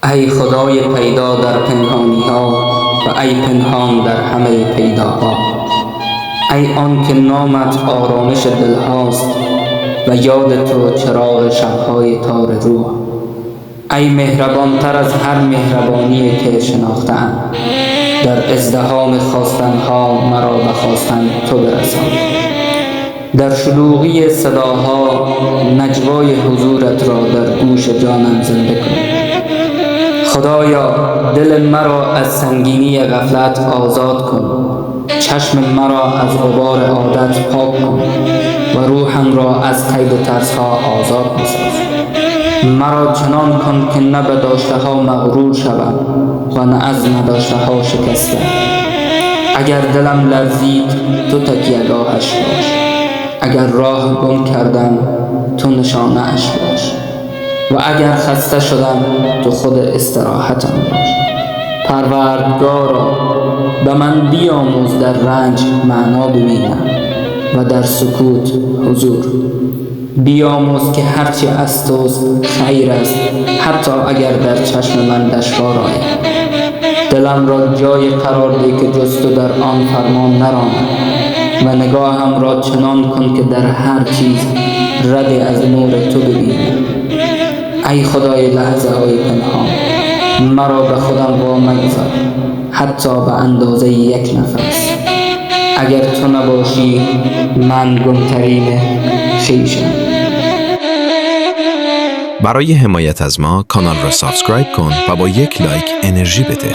ای خدای پیدا در پنهانی ها و ای پنهان در همه پیداها، ای آن که نامت آرامش دل هاست و یاد تو چراغ شبهای تار روح. ای مهربان تر از هر مهربانی که شناختم، در ازدحام خواستنها مرا به خواستن تو برسان. در شلوغی صداها نجوای حضورت را در گوش جانم زنده کن. خدایا دل مرا از سنگینی غفلت آزاد کن، چشم مرا از غبار عادت پاک کن و روحم را از قید ترسها آزاد بساز. مرا چنان کن که نه به داشته ها مغرور شوم و نه از نداشته ها شکسته. اگر دلم لرزید تو تکیه‌گاهش باش، اگر راه گم کردم تو نشانه اش باش و اگر خسته شدم تو خود استراحتم باش. پروردگارا به من بیاموز در رنج معنا ببینم و در سکوت حضور. بیاموز که هرچی از توست خیر است، حتی اگر در چشم من دشوار آید. دلم را جای قرار ده که جز تو در آن فرمان نراند و نگاهم را چنان کن که در هر چیز رد از نور تو ببینم. ای خدای لحظه های پنهان، مرا به خودم وا مگذار حتی به اندازه یک نفس. اگر تو نباشی من گمترین خویشم. برای حمایت از ما کانال را سابسکرایب کن و با یک لایک انرژی بده.